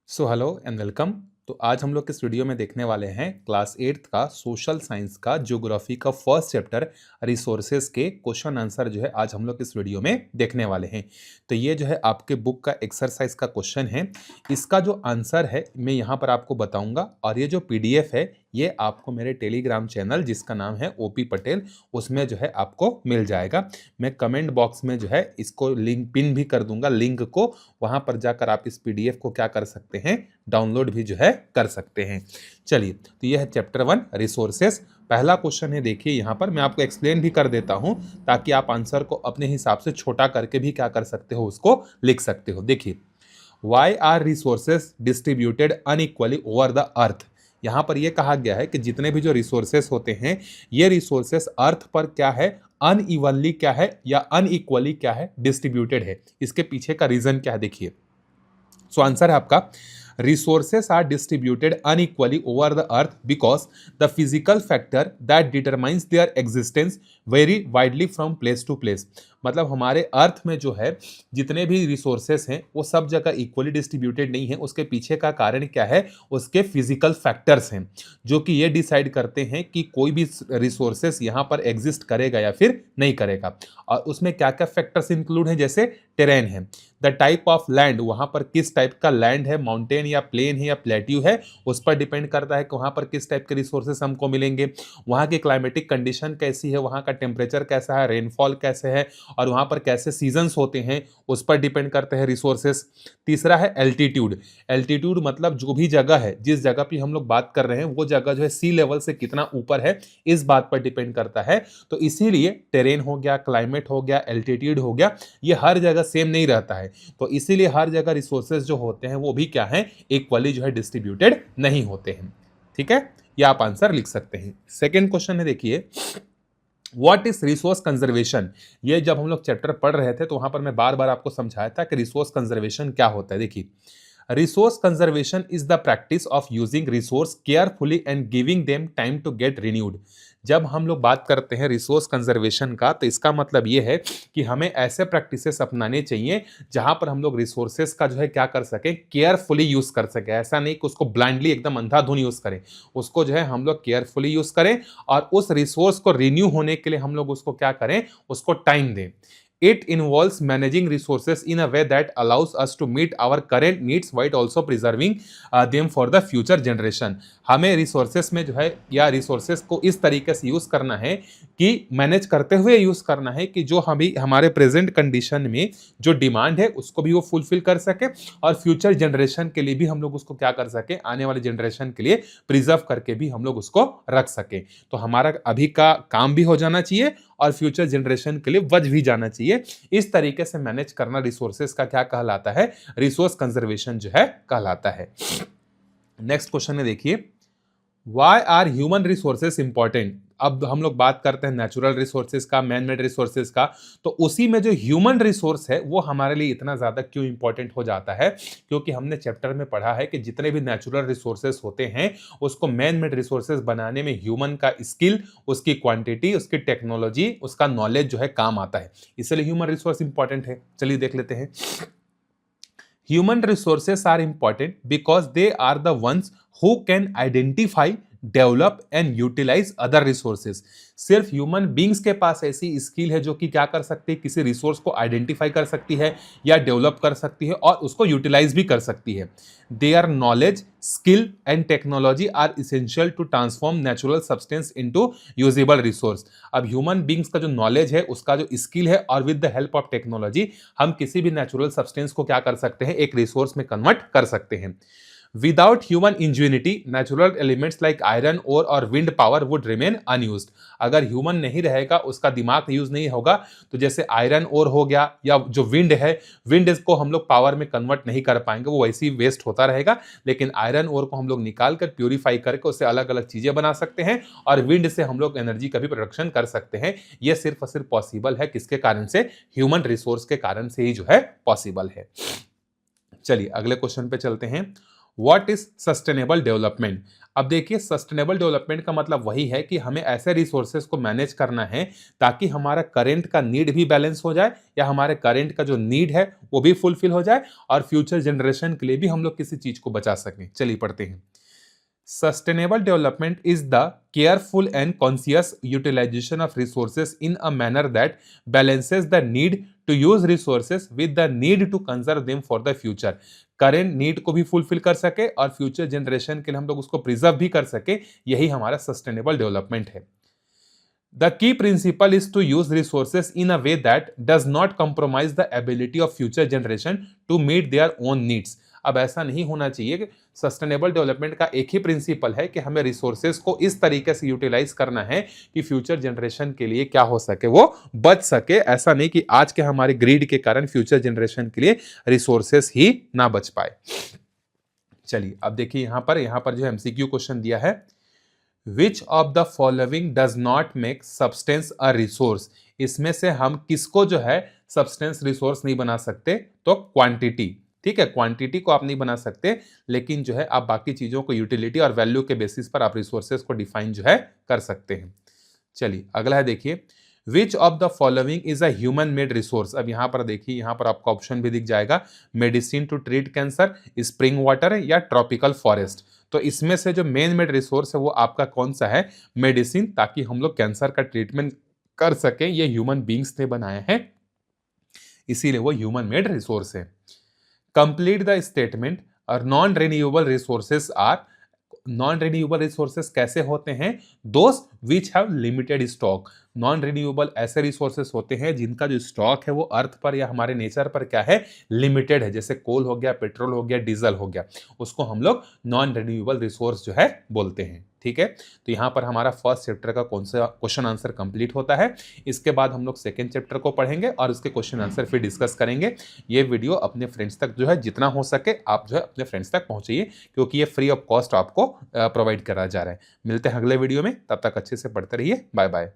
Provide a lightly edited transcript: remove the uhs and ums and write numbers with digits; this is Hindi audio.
So hello and welcome. तो आज हम लोग इस वीडियो में देखने वाले हैं क्लास 8th का सोशल साइंस का ज्योग्राफी का फर्स्ट चैप्टर रिसोर्सेज के क्वेश्चन आंसर जो है आज हम लोग इस वीडियो में देखने वाले हैं। तो ये जो है आपके बुक का एक्सरसाइज का क्वेश्चन है। इसका जो आंसर है मैं यहाँ पर आपको बताऊंगा और ये जो पीडीएफ है ये आपको मेरे टेलीग्राम चैनल जिसका नाम है ओपी पटेल उसमें जो है आपको मिल जाएगा। मैं कमेंट बॉक्स में जो है इसको लिंक पिन भी कर दूंगा, लिंक को वहां पर जाकर आप इस पीडीएफ को क्या कर सकते हैं, डाउनलोड भी जो है कर सकते हैं। चलिए, तो यह है चैप्टर 1 रिसोर्सेस। पहला क्वेश्चन है, देखिए यहाँ पर मैं आपको एक्सप्लेन भी कर देता हूं ताकि आप आंसर को अपने हिसाब से छोटा करके भी क्या कर सकते हो, उसको लिख सकते हो। देखिए, why are resources distributed unequally over the earth. यहां पर यह कहा गया है कि जितने भी जो रिसोर्सेस होते हैं ये रिसोर्सेस अर्थ पर क्या है, अनइवनली क्या है या अनइक्वली क्या है, डिस्ट्रीब्यूटेड है। इसके पीछे का रीजन क्या है, देखिए। सो आंसर है आपका, resources are distributed unequally over the earth because the physical factor that determines their existence vary widely from place to place। मतलब हमारे अर्थ में जो है जितने भी रिसोर्सेस हैं वो सब जगह इक्वली डिस्ट्रीब्यूटेड नहीं है। उसके पीछे का कारण क्या है, उसके फिजिकल फैक्टर्स हैं जो कि ये डिसाइड करते हैं कि कोई भी रिसोर्सेस यहाँ पर एग्जिस्ट करेगा या फिर नहीं करेगा। और उसमें क्या क्या फैक्टर्स इंक्लूड हैं, जैसे टेरेन है, द टाइप ऑफ लैंड, वहां पर किस टाइप का लैंड है, माउंटेन या प्लेन है या प्लेट्यू है, उस पर डिपेंड करता है कि वहां पर किस टाइप के रिसोर्सेस हमको मिलेंगे। वहां की क्लाइमेटिक कंडीशन कैसी है, वहां का टेम्परेचर कैसा है, रेनफॉल कैसे है और वहां पर कैसे सीजन्स होते हैं, उस पर डिपेंड करते हैं रिसोर्सेस। तीसरा है एल्टीट्यूड। एल्टीट्यूड मतलब जो भी जगह है, जिस जगह पे हम लोग बात कर रहे हैं वो जगह जो है सी लेवल से कितना ऊपर है, इस बात पर डिपेंड करता है। तो इसीलिए टेरेन हो गया, क्लाइमेट हो गया, एल्टीट्यूड हो गया, ये हर जगह सेम नहीं रहता है। तो इसीलिए हर जगह रिसोर्सेज जो होते हैं वो भी क्या है, इक्वली जो है डिस्ट्रीब्यूटेड नहीं होते हैं। ठीक है, ये आप आंसर लिख सकते हैं। सेकेंड क्वेश्चन है, देखिए, व्हाट इज रिसोर्स कंजर्वेशन। ये जब हम लोग चैप्टर पढ़ रहे थे तो वहां पर मैं बार बार आपको समझाया था कि रिसोर्स कंजर्वेशन क्या होता है। देखिए, resource conservation is the practice of using resource carefully and giving them time to get renewed. जब हम लोग बात करते हैं रिसोर्स कंजर्वेशन का तो इसका मतलब ये है कि हमें ऐसे प्रैक्टिसेस अपनाने चाहिए जहां पर हम लोग रिसोर्सेस का जो है क्या कर सके, केयरफुली यूज कर सके। ऐसा नहीं कि उसको ब्लाइंडली एकदम अंधाधुन यूज करें, उसको जो है हम लोग केयरफुली यूज करें और उस रिसोर्स को रिन्यू होने के लिए हम लोग उसको क्या करें, उसको टाइम दें। It involves managing resources in a way that allows us to meet our current needs while also preserving them for the future generation। हमें रिसोर्सेस में जो है या रिसोर्सेस को इस तरीके से यूज करना है कि मैनेज करते हुए यूज करना है कि जो हम हमारे प्रेजेंट कंडीशन में जो डिमांड है उसको भी वो फुलफिल कर सके और फ्यूचर जनरेशन के लिए भी हम लोग उसको क्या कर सके, आने वाले जनरेशन के लिए प्रिजर्व करके भी हम लोग उसको रख सके। तो हमारा अभी का काम भी हो जाना चाहिए और फ्यूचर जनरेशन के लिए बच भी जाना चाहिए। इस तरीके से मैनेज करना रिसोर्सेस का क्या कहलाता है, रिसोर्स कंजर्वेशन जो है कहलाता है। नेक्स्ट क्वेश्चन है, देखिए, why are human resources important. अब हम लोग बात करते हैं नेचुरल रिसोर्सेज का, मैन मेड रिसोर्सेज का, तो उसी में जो ह्यूमन रिसोर्स है वो हमारे लिए इतना ज्यादा क्यों इंपॉर्टेंट हो जाता है, क्योंकि हमने चैप्टर में पढ़ा है कि जितने भी नेचुरल रिसोर्सेज होते हैं उसको मैन मेड रिसोर्सेज बनाने में ह्यूमन का स्किल, उसकी क्वांटिटी, उसकी टेक्नोलॉजी, उसका नॉलेज जो है काम आता है। इसलिए ह्यूमन रिसोर्स इंपॉर्टेंट है। चलिए देख लेते हैं। Human resources are important because they are the ones who can identify, develop and utilize other resources. सिर्फ ह्यूमन बींग्स के पास ऐसी स्किल है जो कि क्या कर सकती है, किसी रिसोर्स को आइडेंटिफाई कर सकती है या डेवलप कर सकती है और उसको यूटिलाइज भी कर सकती है। Their knowledge, skill and technology are essential to transform natural substance into usable resource. अब ह्यूमन बींग्स का जो नॉलेज है, उसका जो स्किल है और with the help of technology हम किसी भी नेचुरल सब्सटेंस को क्या कर सकते हैं, एक रिसोर्स में कन्वर्ट कर सकते हैं। Without human ingenuity, natural elements like iron ore और wind power would remain unused। अगर ह्यूमन नहीं रहेगा, उसका दिमाग यूज नहीं होगा, तो जैसे आयरन ओर हो गया या जो विंड है, विंड को हम लोग पावर में कन्वर्ट नहीं कर पाएंगे, वो वैसे ही वेस्ट होता रहेगा। लेकिन आयरन ओर को हम लोग निकाल कर प्यूरिफाई करके उससे अलग अलग चीजें बना सकते हैं और विंड से हम लोग एनर्जी का भी प्रोडक्शन कर सकते हैं। यह सिर्फ और सिर्फ पॉसिबल है किसके कारण से, ह्यूमन रिसोर्स के कारण से ही जो है पॉसिबल है। चलिए अगले क्वेश्चन पे चलते हैं। What is sustainable development? अब देखिए, सस्टेनेबल डेवलपमेंट का मतलब वही है कि हमें ऐसे रिसोर्सेज को मैनेज करना है ताकि हमारा करंट का नीड भी बैलेंस हो जाए, या हमारे करंट का जो नीड है वो भी फुलफिल हो जाए, और फ्यूचर जनरेशन के लिए भी हम लोग किसी चीज को बचा सकें। चलिए पढ़ते हैं। Sustainable development is the careful and conscious utilization of resources in a manner that balances the need to use resources with the need to conserve them for the future. Current need को भी फुलफिल कर सके और फ्यूचर जनरेशन के लिए हम लोग उसको प्रिजर्व भी कर सके, यही हमारा सस्टेनेबल डेवलपमेंट है। The key principle is to use resources in a way that does not compromise the ability of future generation to meet their own needs. अब ऐसा नहीं होना चाहिए कि सस्टेनेबल डेवलपमेंट का एक ही प्रिंसिपल है कि हमें रिसोर्सेज को इस तरीके से यूटिलाइज करना है कि फ्यूचर जनरेशन के लिए क्या हो सके, वो बच सके। ऐसा नहीं कि आज के हमारे ग्रीड के कारण फ्यूचर जनरेशन के लिए रिसोर्सेज ही ना बच पाए। चलिए अब देखिए, यहां पर जो एमसीक्यू क्वेश्चन दिया है, which of the following does not make substance a resource? इसमें से हम किसको जो है सब्सटेंस रिसोर्स नहीं बना सकते? तो क्वांटिटी। ठीक है, क्वांटिटी को आप नहीं बना सकते, लेकिन जो है आप बाकी चीजों को यूटिलिटी और वैल्यू के बेसिस पर आप रिसोर्सेज को डिफाइन जो है कर सकते हैं। चलिए अगला है, देखिए, which of the following is a human made resource? अब यहां पर देखिए, यहां पर आपका ऑप्शन भी दिख जाएगा, medicine to treat cancer, spring water या ट्रॉपिकल फॉरेस्ट। तो इसमें से जो मेन मेड रिसोर्स है वो आपका कौन सा है? मेडिसिन, ताकि हम लोग कैंसर का ट्रीटमेंट कर सकें। ये ह्यूमन बींग्स ने बनाए हैं, इसीलिए वो ह्यूमन मेड रिसोर्स है। Complete the statement. और non renewable resources are, non renewable resources कैसे होते हैं? Those which have limited stock. Non renewable ऐसे रिसोर्सेस होते हैं जिनका जो स्टॉक है वो अर्थ पर या हमारे नेचर पर क्या है? लिमिटेड है। जैसे कोल हो गया, पेट्रोल हो गया, डीजल हो गया, उसको हम लोग नॉन रिन्यूएबल रिसोर्स जो है बोलते हैं। ठीक है, तो यहां पर हमारा फर्स्ट चैप्टर का कौन सा क्वेश्चन आंसर कंप्लीट होता है। इसके बाद हम लोग सेकंड चैप्टर को पढ़ेंगे और उसके क्वेश्चन आंसर फिर डिस्कस करेंगे। ये वीडियो अपने फ्रेंड्स तक जो है जितना हो सके आप जो है अपने फ्रेंड्स तक पहुंचाइए, क्योंकि ये फ्री ऑफ कॉस्ट आपको प्रोवाइड करा जा रहा है। मिलते हैं अगले वीडियो में, तब तक अच्छे से पढ़ते रहिए। Bye bye.